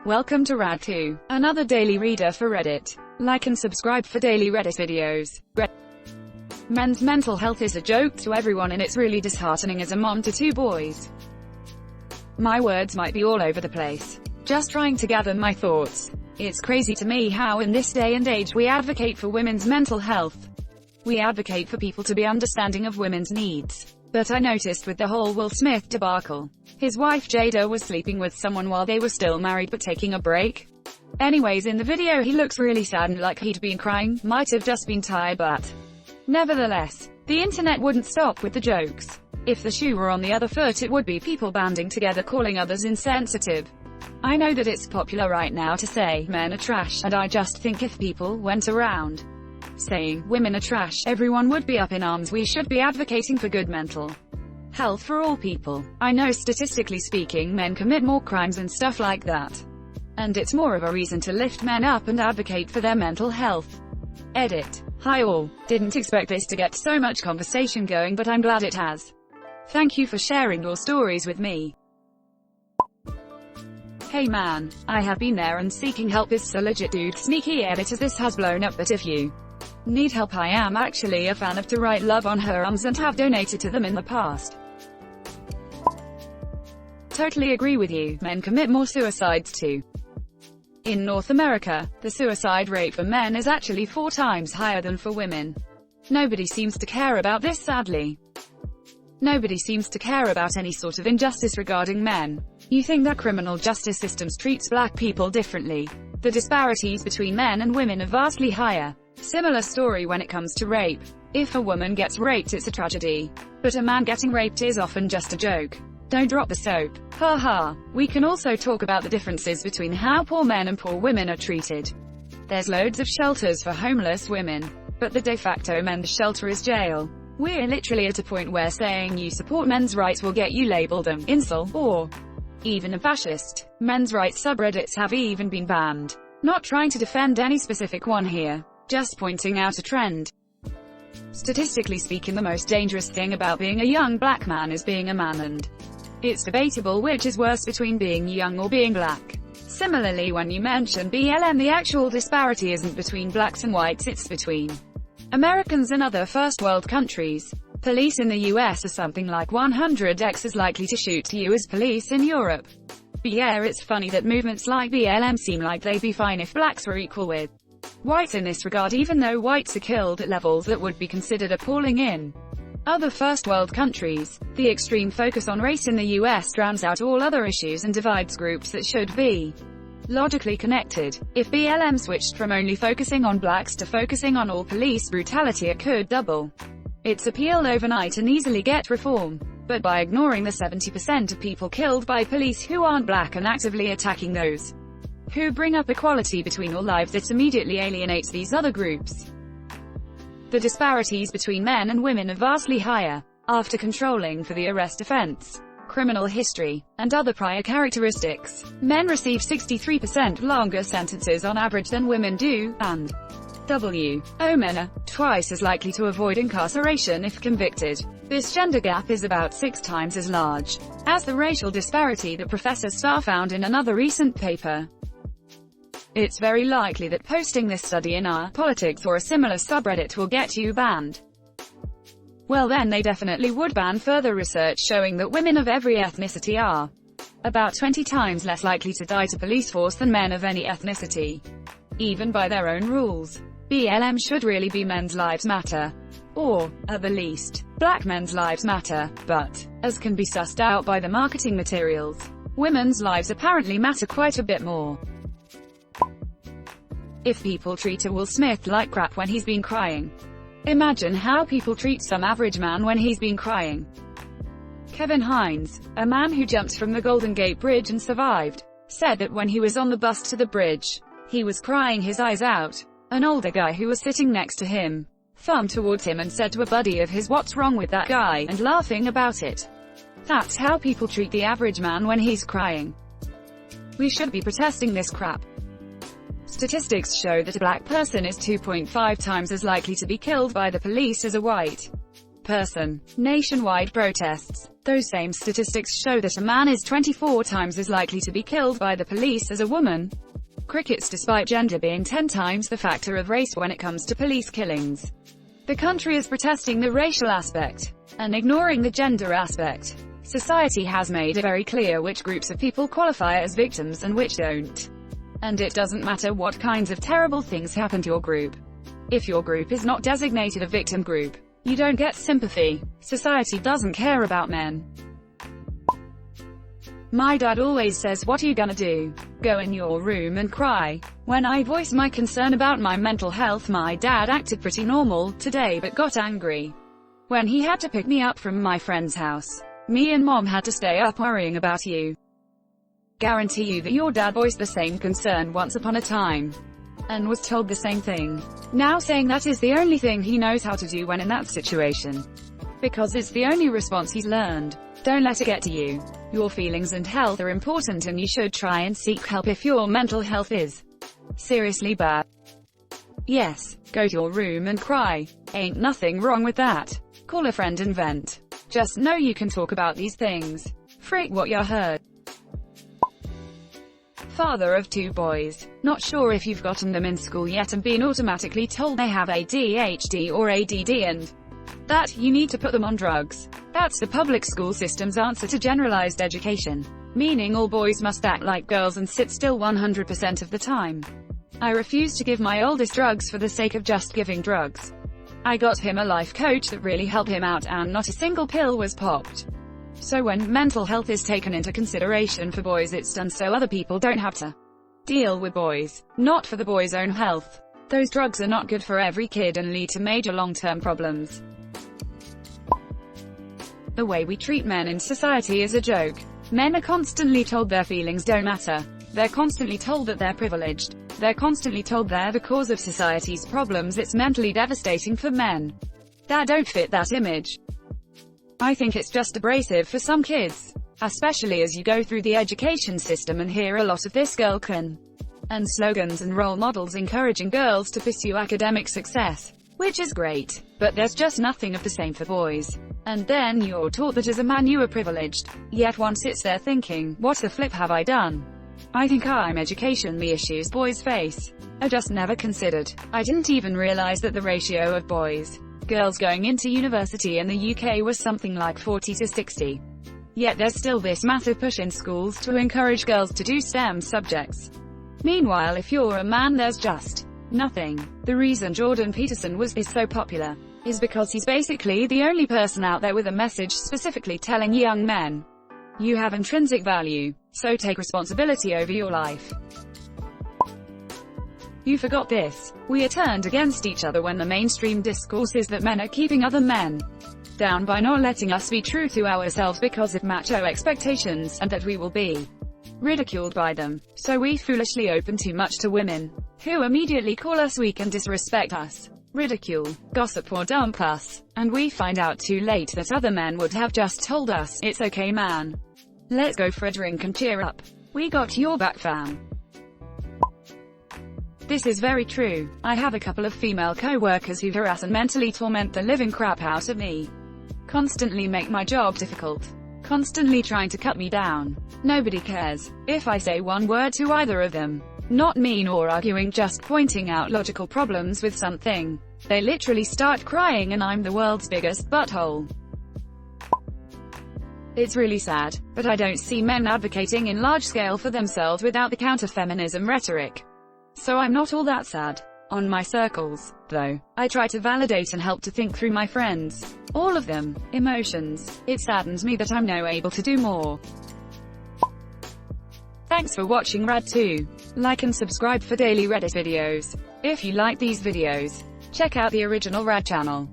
Welcome to Rad2, another daily reader for Reddit. Like and subscribe for daily Reddit videos. Men's mental health is a joke to everyone, and it's really disheartening as a mom to 2 boys. My words might be all over the place. Just trying to gather my thoughts. It's crazy to me how in this day and age we advocate for women's mental health. We advocate for people to be understanding of women's needs. But I noticed with the whole Will Smith debacle, his wife Jada was sleeping with someone while they were still married but taking a break. Anyways, in the video he looks really sad and like he'd been crying, might have just been tired, but nevertheless, the internet wouldn't stop with the jokes. If the shoe were on the other foot, it would be people banding together calling others insensitive. I know that it's popular right now to say men are trash, and I just think if people went around saying women are trash, everyone would be up in arms. We should be advocating for good mental health for all people. I know statistically speaking men commit more crimes and stuff like that, and it's more of a reason to lift men up and advocate for their mental health. Edit. Hi all. Didn't expect this to get so much conversation going, but I'm glad it has. Thank you for sharing your stories with me. Hey man, I have been there and seeking help is so legit, dude. Sneaky edit as this has blown up, but if you need help, I am actually a fan of To Write Love on her arms and have donated to them in the past. Totally agree with you, men commit more suicides too. In North America, the suicide rate for men is actually 4 times higher than for women. Nobody seems to care about this, sadly. Nobody seems to care about any sort of injustice regarding men. You think that criminal justice systems treats black people differently? The disparities between men and women are vastly higher. Similar story when it comes to rape. If a woman gets raped, it's a tragedy. But a man getting raped is often just a joke. Don't drop the soap. Haha. We can also talk about the differences between how poor men and poor women are treated. There's loads of shelters for homeless women, but the de facto men's shelter is jail. We're literally at a point where saying you support men's rights will get you labeled an incel, or even a fascist. Men's rights subreddits have even been banned. Not trying to defend any specific one here, just pointing out a trend. Statistically speaking, the most dangerous thing about being a young black man is being a man, and it's debatable which is worse between being young or being black. Similarly, when you mention BLM, the actual disparity isn't between blacks and whites, it's between Americans and other first world countries. Police in the US are something like 100x as likely to shoot you as police in Europe. But yeah, it's funny that movements like BLM seem like they'd be fine if blacks were equal with whites in this regard, even though whites are killed at levels that would be considered appalling in other first world countries. The extreme focus on race in the US drowns out all other issues and divides groups that should be logically connected. If BLM switched from only focusing on blacks to focusing on all police brutality, it could double its appeal overnight and easily get reform. But by ignoring the 70% of people killed by police who aren't black and actively attacking those who bring up equality between all lives, it immediately alienates these other groups. The disparities between men and women are vastly higher. After controlling for the arrest offense, criminal history, and other prior characteristics, men receive 63% longer sentences on average than women do, and men are twice as likely to avoid incarceration if convicted. This gender gap is about 6 times as large as the racial disparity that Professor Starr found in another recent paper. It's very likely that posting this study in our politics or a similar subreddit will get you banned. Well, then they definitely would ban further research showing that women of every ethnicity are about 20 times less likely to die to police force than men of any ethnicity, even by their own rules. BLM should really be Men's Lives Matter, or, at the least, Black Men's Lives Matter, but, as can be sussed out by the marketing materials, women's lives apparently matter quite a bit more. If people treat a Will Smith like crap when he's been crying, imagine how people treat some average man when he's been crying. Kevin Hines, a man who jumped from the Golden Gate Bridge and survived, said that when he was on the bus to the bridge, he was crying his eyes out. An older guy who was sitting next to him thumbed towards him and said to a buddy of his, "What's wrong with that guy?" and laughing about it. That's how people treat the average man when he's crying. We should be protesting this crap. Statistics show that a black person is 2.5 times as likely to be killed by the police as a white. person. Nationwide protests. Those same statistics show that a man is 24 times as likely to be killed by the police as a woman. Crickets, despite gender being 10 times the factor of race when it comes to police killings. The country is protesting the racial aspect and ignoring the gender aspect. Society has made it very clear which groups of people qualify as victims and which don't. And it doesn't matter what kinds of terrible things happen to your group. If your group is not designated a victim group, you don't get sympathy. Society doesn't care about men. My dad always says, "What are you gonna do? Go in your room and cry." When I voiced my concern about my mental health, my dad acted pretty normal today but got angry when he had to pick me up from my friend's house. Me and mom had to stay up worrying about you. Guarantee you that your dad voiced the same concern once upon a time and was told the same thing. Now saying that is the only thing he knows how to do when in that situation, because it's the only response he's learned. Don't let it get to you. Your feelings and health are important, and you should try and seek help if your mental health is seriously bad. Yes, go to your room and cry. Ain't nothing wrong with that. Call a friend and vent. Just know you can talk about these things. Freak what you heard. Father of 2 boys. Not sure if you've gotten them in school yet and been automatically told they have ADHD or ADD and that you need to put them on drugs. That's the public school system's answer to generalized education, meaning all boys must act like girls and sit still 100% of the time. I refuse to give my oldest drugs for the sake of just giving drugs. I got him a life coach that really helped him out, and not a single pill was popped. So when mental health is taken into consideration for boys, it's done so other people don't have to deal with boys, not for the boys' own health. Those drugs are not good for every kid and lead to major long-term problems. The way we treat men in society is a joke. Men are constantly told their feelings don't matter. They're constantly told that they're privileged. They're constantly told they're the cause of society's problems. It's mentally devastating for men that don't fit that image. I think it's just abrasive for some kids, especially as you go through the education system and hear a lot of "this girl can," and slogans and role models encouraging girls to pursue academic success, which is great, but there's just nothing of the same for boys. And then you're taught that as a man you are privileged, yet one sits there thinking, what the flip have I done? I think education, the issues boys face are just never considered. I didn't even realize that the ratio of girls going into university in the UK was something like 40 to 60. Yet there's still this massive push in schools to encourage girls to do STEM subjects. Meanwhile, if you're a man, there's just nothing. The reason Jordan Peterson is so popular is because he's basically the only person out there with a message specifically telling young men, you have intrinsic value, so take responsibility over your life. You forgot this. We are turned against each other when the mainstream discourse is that men are keeping other men down by not letting us be true to ourselves because of macho expectations, and that we will be ridiculed by them. So we foolishly open too much to women, who immediately call us weak and disrespect us, ridicule, gossip or dump us, and we find out too late that other men would have just told us, it's okay man. Let's go for a drink and cheer up. We got your back fam. This is very true. I have a couple of female co-workers who harass and mentally torment the living crap out of me. Constantly make my job difficult. Constantly trying to cut me down. Nobody cares if I say one word to either of them. Not mean or arguing, just pointing out logical problems with something. They literally start crying and I'm the world's biggest butthole. It's really sad, but I don't see men advocating in large scale for themselves without the counter-feminism rhetoric. So I'm not all that sad. On my circles, though, I try to validate and help to think through my friends, all of them, emotions. It saddens me that I'm now able to do more. Thanks for watching Rad 2. Like and subscribe for daily Reddit videos. If you like these videos, check out the original Rad channel.